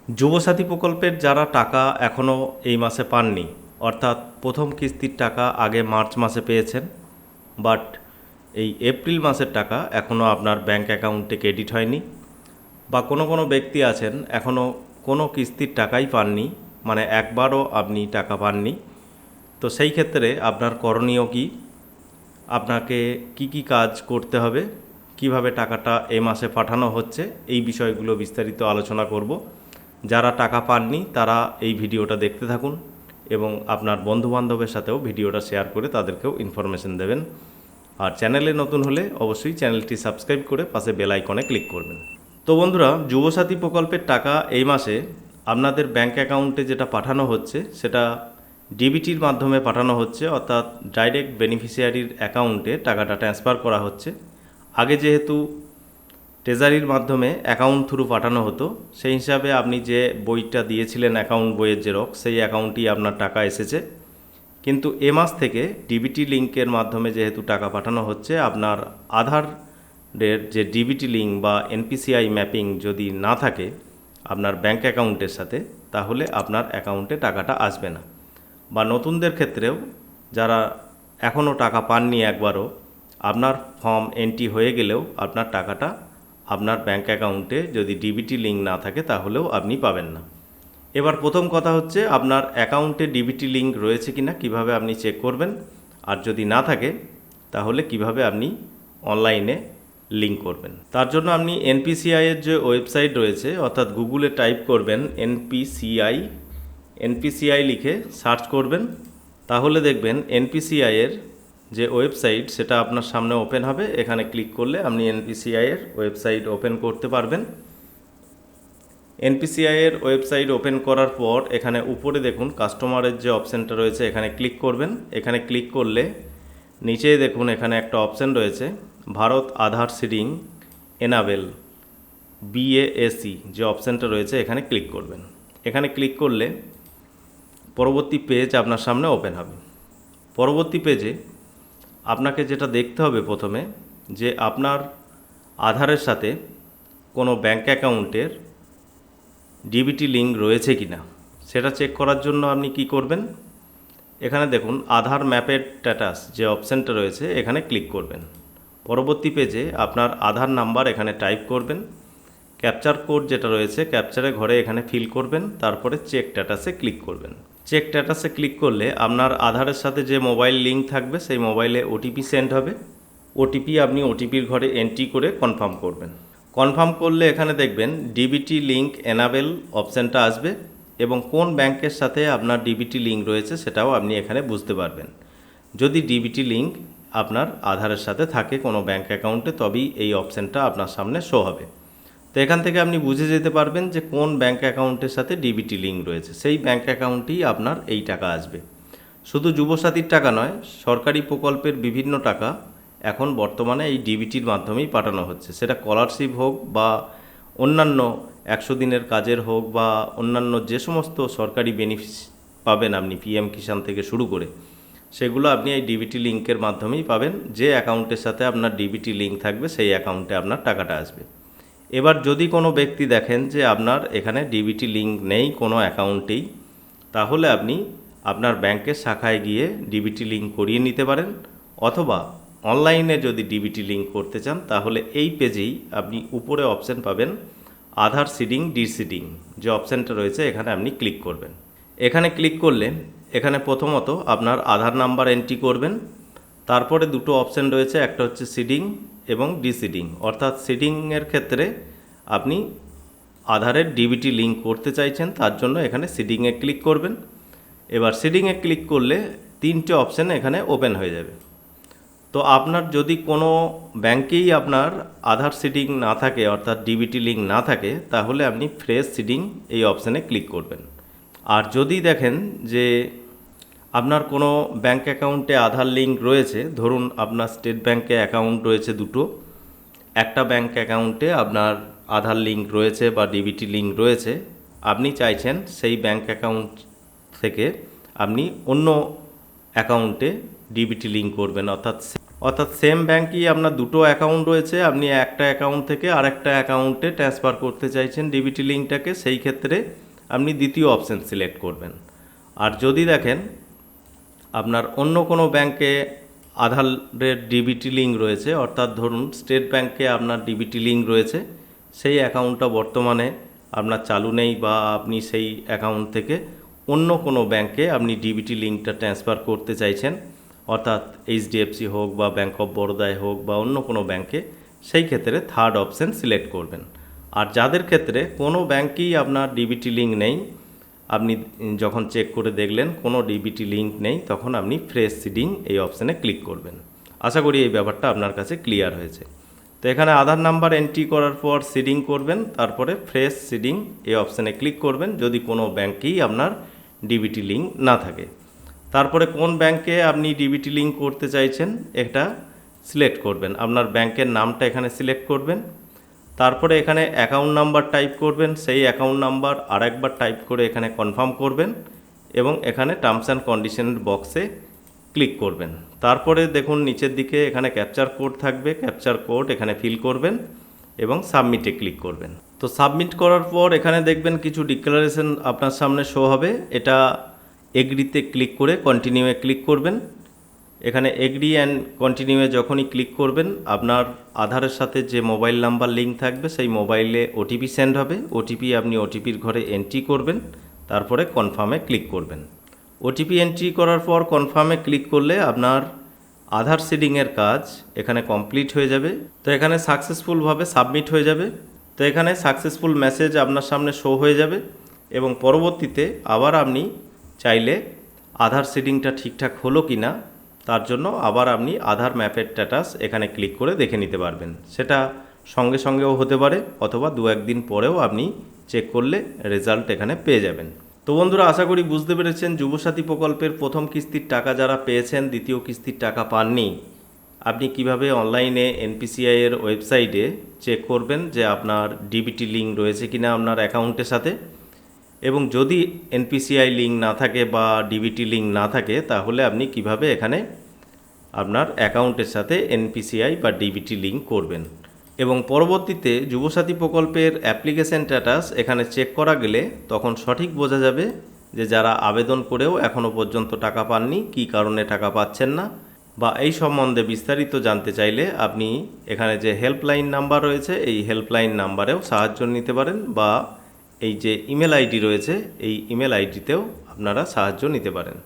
যুবসাথী প্রকল্পের যারা টাকা এখনও এই মাসে পাননি, অর্থাৎ প্রথম কিস্তির টাকা আগে মার্চ মাসে পেয়েছেন, বাট এই এপ্রিল মাসের টাকা এখনও আপনার ব্যাংক অ্যাকাউন্টে ক্রেডিট হয়নি, বা কোনো কোনো ব্যক্তি আছেন এখনও কোনো কিস্তির টাকাই পাননি, মানে একবারও আপনি টাকা পাননি। তো সেই ক্ষেত্রে আপনার করণীয় কি, আপনাকে কি কি কাজ করতে হবে, কিভাবে টাকাটা এ মাসে পাঠানো হচ্ছে, এই বিষয়গুলো বিস্তারিত আলোচনা করব। যারা টাকা পাননি তারা এই ভিডিওটা দেখতে থাকুন এবং আপনার বন্ধুবান্ধবের সাথেও ভিডিওটা শেয়ার করে তাদেরকেও ইনফরমেশন দেবেন। আর চ্যানেলে নতুন হলে অবশ্যই চ্যানেলটি সাবস্ক্রাইব করে পাশে বেল আইকনে ক্লিক করবেন। তো বন্ধুরা, যুবসাথী প্রকল্পের টাকা এই মাসে আপনাদের ব্যাংক অ্যাকাউন্টে যেটা পাঠানো হচ্ছে সেটা ডিবিটির মাধ্যমে পাঠানো হচ্ছে, অর্থাৎ ডাইরেক্ট বেনিফিশিয়ারির অ্যাকাউন্টে টাকাটা ট্রান্সফার করা হচ্ছে। আগে যেহেতু ট্রেজারির মাধ্যমে অ্যাকাউন্ট থ্রু পাঠানো হতো, সেই হিসাবে আপনি যে বইটা দিয়েছিলেন অ্যাকাউন্ট বইয়ের জেরক্স, সেই অ্যাকাউন্টই আপনার টাকা এসেছে। কিন্তু এ মাস থেকে ডিবিটি লিঙ্কের মাধ্যমে যেহেতু টাকা পাঠানো হচ্ছে, আপনার আধারের যে ডিবিটি লিঙ্ক বা এনপিসিআই ম্যাপিং যদি না থাকে আপনার ব্যাংক অ্যাকাউন্টের সাথে, তাহলে আপনার অ্যাকাউন্টে টাকাটা আসবে না। বা নতুনদের ক্ষেত্রেও যারা এখনও টাকা পাননি একবারও, আপনার ফর্ম এন্ট্রি হয়ে গেলেও আপনার টাকাটা আপনার ব্যাংক অ্যাকাউন্টে যদি ডিবিটি লিঙ্ক না থাকে তাহলেও আপনি পাবেন না। এবার প্রথম কথা হচ্ছে আপনার অ্যাকাউন্টে ডিবিটি লিঙ্ক রয়েছে কিনা কিভাবে আপনি চেক করবেন, আর যদি না থাকে তাহলে কিভাবে আপনি অনলাইনে লিঙ্ক করবেন। তার জন্য আপনি এনপিসিআইয়ের যে ওয়েবসাইট রয়েছে, অর্থাৎ গুগলে টাইপ করবেন এনপিসিআই লিখে সার্চ করবেন, তাহলে দেখবেন এনপিসিআইয়ের যে ওয়েবসাইট সেটা আপনার সামনে ওপেন হবে। এখানে ক্লিক করলে আপনি এনপিসিআইয়ের ওয়েবসাইট ওপেন করতে পারবেন। এনপিসিআইয়ের ওয়েবসাইট ওপেন করার পর এখানে উপরে দেখুন কাস্টমারের যে অপশানটা রয়েছে, এখানে ক্লিক করবেন। এখানে ক্লিক করলে নিচেই দেখুন এখানে একটা অপশান রয়েছে ভারত আধার সিডিং এনাবেল বিএএসি, যে অপশানটা রয়েছে এখানে ক্লিক করবেন। এখানে ক্লিক করলে পরবর্তী পেজ আপনার সামনে ওপেন হবে। পরবর্তী পেজে আপনাকে যেটা দেখতে হবে প্রথমে, যে আপনার আধারের সাথে কোনো ব্যাংক অ্যাকাউন্টের ডিবিটি লিঙ্ক রয়েছে কি না সেটা চেক করার জন্য আপনি কি করবেন, এখানে দেখুন আধার ম্যাপের স্ট্যাটাস যে অপশানটা রয়েছে এখানে ক্লিক করবেন। পরবর্তী পেজে আপনার আধার নাম্বার এখানে টাইপ করবেন, ক্যাপচার কোড যেটা রয়েছে ক্যাপচারে ঘরে এখানে ফিল করবেন, তারপরে চেক স্ট্যাটাসে ক্লিক করবেন। চেক স্ট্যাটাসে ক্লিক করলে আপনার আধারের সাথে যে মোবাইল লিঙ্ক থাকবে সেই মোবাইলে ওটিপি সেন্ড হবে। ওটিপি আপনি ওটিপির ঘরে এন্ট্রি করে কনফার্ম করবেন। কনফার্ম করলে এখানে দেখবেন ডিবিটি লিঙ্ক এনাবেল অপশানটা আসবে এবং কোন ব্যাংকের সাথে আপনার ডিবিটি লিঙ্ক রয়েছে সেটাও আপনি এখানে বুঝতে পারবেন। যদি ডিবিটি লিঙ্ক আপনার আধারের সাথে থাকে কোনো ব্যাংক অ্যাকাউন্টে, তবেই এই অপশানটা আপনার সামনে শো হবে। তো এখান থেকে আপনি বুঝে যেতে পারবেন যে কোন ব্যাংক অ্যাকাউন্টের সাথে ডিবিটি লিঙ্ক রয়েছে, সেই ব্যাংক অ্যাকাউন্টেই আপনার এই টাকা আসবে। শুধু যুবসাথীর টাকা নয়, সরকারি প্রকল্পের বিভিন্ন টাকা এখন বর্তমানে এই ডিবিটির মাধ্যমেই পাঠানো হচ্ছে। সেটা স্কলারশিপ হোক বা অন্যান্য 100 দিনের কাজের হোক বা অন্যান্য যে সমস্ত সরকারি বেনিফিট পাবেন আপনি পিএম কিষাণ থেকে শুরু করে, সেগুলো আপনি এই ডিবিটি লিঙ্কের মাধ্যমেই পাবেন। যে অ্যাকাউন্টের সাথে আপনার ডিবিটি লিঙ্ক থাকবে সেই অ্যাকাউন্টে আপনার টাকাটা আসবে। এবার যদি কোনো ব্যক্তি দেখেন যে আপনার এখানে ডিবিটি লিঙ্ক নেই কোনো অ্যাকাউন্টেই, তাহলে আপনি আপনার ব্যাংকের শাখায় গিয়ে ডিবিটি লিঙ্ক করিয়ে নিতে পারেন, অথবা অনলাইনে যদি ডিবিটি লিঙ্ক করতে চান তাহলে এই পেজেই আপনি উপরে অপশান পাবেন আধার সিডিং ডিসিডিং, যে অপশানটা রয়েছে এখানে আপনি ক্লিক করবেন। এখানে ক্লিক করলে এখানে প্রথমত আপনার আধার নাম্বার এন্ট্রি করবেন, তারপরে দুটো অপশান রয়েছে, একটা হচ্ছে সিডিং এবং ডিসিডিং। অর্থাৎ সিডিংয়ের ক্ষেত্রে আপনি আধারের ডিবিটি লিঙ্ক করতে চাইছেন, তার জন্য এখানে সিডিংয়ে ক্লিক করবেন। এবার সিডিংয়ে ক্লিক করলে তিনটে অপশান এখানে ওপেন হয়ে যাবে। তো আপনার যদি কোনো ব্যাংকেই আপনার আধার সিডিং না থাকে, অর্থাৎ ডিবিটি লিঙ্ক না থাকে, তাহলে আপনি ফ্রেশ সিডিং এই অপশানে ক্লিক করবেন। আর যদি দেখেন যে আপনার কোনো ব্যাংক অ্যাকাউন্টে আধার লিঙ্ক রয়েছে, ধরুন আপনার স্টেট ব্যাংকে অ্যাকাউন্ট রয়েছে দুটো, একটা ব্যাংক অ্যাকাউন্টে আপনার আধার লিঙ্ক রয়েছে বা ডিবিটি লিঙ্ক রয়েছে, আপনি চাইছেন সেই ব্যাংক অ্যাকাউন্ট থেকে আপনি অন্য অ্যাকাউন্টে ডিবিটি লিঙ্ক করবেন, অর্থাৎ অর্থাৎ সেম ব্যাংকই আপনার দুটো অ্যাকাউন্ট রয়েছে, আপনি একটা অ্যাকাউন্ট থেকে আরেকটা অ্যাকাউন্টে ট্রান্সফার করতে চাইছেন ডিবিটি লিঙ্কটাকে, সেই ক্ষেত্রে আপনি দ্বিতীয় অপশান সিলেক্ট করবেন। আর যদি দেখেন আপনার অন্য কোনো ব্যাংকে আধারের ডিবিটি লিঙ্ক রয়েছে, অর্থাৎ ধরুন স্টেট ব্যাংকে আপনার ডিবিটি লিঙ্ক রয়েছে, সেই অ্যাকাউন্টটা বর্তমানে আপনার চালু নেই বা আপনি সেই অ্যাকাউন্ট থেকে অন্য কোনো ব্যাংকে আপনি ডিবিটি লিঙ্কটা ট্রান্সফার করতে চাইছেন, অর্থাৎ এইচডিএফসি হোক বা ব্যাংক অফ বরোদায় হোক বা অন্য কোনো ব্যাংকে, সেই ক্ষেত্রে থার্ড অপশান সিলেক্ট করবেন। আর যাদের ক্ষেত্রে কোনো ব্যাংকেই আপনার ডিবিটি লিঙ্ক নেই, আপনি যখন চেক করে দেখলেন কোনো ডিবিটি লিঙ্ক নেই, তখন আপনি ফ্রেশ সিডিং এই অপশানে ক্লিক করবেন। আশা করি এই ব্যাপারটা আপনার কাছে ক্লিয়ার হয়েছে। তো এখানে আধার নাম্বার এন্ট্রি করার পর সিডিং করবেন, তারপরে ফ্রেশ সিডিং এই অপশানে ক্লিক করবেন যদি কোনো ব্যাংকেই আপনার ডিবিটি লিঙ্ক না থাকে। তারপরে কোন ব্যাংকে আপনি ডিবিটি লিঙ্ক করতে চাইছেন এটা সিলেক্ট করবেন, আপনার ব্যাংকের নামটা এখানে সিলেক্ট করবেন। তারপরে এখানে অ্যাকাউন্ট নাম্বার টাইপ করবেন, সেই অ্যাকাউন্ট নাম্বার আরেকবার টাইপ করে এখানে কনফার্ম করবেন এবং এখানে টার্মস অ্যান্ড কন্ডিশনের বক্সে ক্লিক করবেন। তারপরে দেখুন নিচের দিকে এখানে ক্যাপচার কোড থাকবে, ক্যাপচার কোড এখানে ফিল করবেন এবং সাবমিটে ক্লিক করবেন। তো সাবমিট করার পর এখানে দেখবেন কিছু ডিক্লারেশন আপনার সামনে শো হবে, এটা এগ্রিতে ক্লিক করে কন্টিনিউয়ে ক্লিক করবেন। এখানে এগ্রি অ্যান্ড কন্টিনিউয়ে যখনই ক্লিক করবেন আপনার আধারের সাথে যে মোবাইল নাম্বার লিঙ্ক থাকবে সেই মোবাইলে ওটিপি সেন্ড হবে, ওটিপি আপনি ওটিপির ঘরে এন্ট্রি করবেন, তারপরে কনফার্মে ক্লিক করবেন। ওটিপি এন্ট্রি করার পর কনফার্মে ক্লিক করলে আপনার আধার সিডিংয়ের কাজ এখানে কমপ্লিট হয়ে যাবে। তো এখানে সাকসেসফুলভাবে সাবমিট হয়ে যাবে। তো এখানে সাকসেসফুল মেসেজ আপনার সামনে শো হয়ে যাবে এবং পরবর্তীতে আবার আপনি চাইলে আধার সিডিংটা ঠিকঠাক হলো কি না তার জন্য আবার আপনি আধার ম্যাপের স্ট্যাটাস এখানে ক্লিক করে দেখে নিতে পারবেন। সেটা সঙ্গে সঙ্গেও হতে পারে অথবা দু একদিন পরেও আপনি চেক করলে রেজাল্ট এখানে পেয়ে যাবেন। তো বন্ধুরা, আশা করি বুঝতে পেরেছেন যুবসাথী প্রকল্পের প্রথম কিস্তির টাকা যারা পেয়েছেন, দ্বিতীয় কিস্তির টাকা পাননি, আপনি কিভাবে অনলাইনে এনপিসিআই এর ওয়েবসাইটে চেক করবেন যে আপনার ডিবিটি লিঙ্ক রয়েছে কিনা আপনার অ্যাকাউন্টের সাথে। এবং যদি এনপিসিআই লিঙ্ক না থাকে বা ডিবিটি লিঙ্ক না থাকে তাহলে আপনি কিভাবে এখানে আপনার অ্যাকাউন্টের সাথে এনপিসিআই বা ডিবিটি লিঙ্ক করবেন। এবং পরবর্তীতে যুবসাথী প্রকল্পের অ্যাপ্লিকেশন স্ট্যাটাস এখানে চেক করা গেলে তখন সঠিক বোঝা যাবে যে যারা আবেদন করেও এখনও পর্যন্ত টাকা পাননি, কী কারণে টাকা পাচ্ছেন না, বা এই সম্বন্ধে বিস্তারিত জানতে চাইলে আপনি এখানে যে হেল্পলাইন নাম্বার রয়েছে এই হেল্পলাইন নাম্বারেও সাহায্য নিতে পারেন, বা এই যে ইমেল আইডি রয়েছে এই ইমেল আইডিতেও আপনারা সাহায্য নিতে পারেন।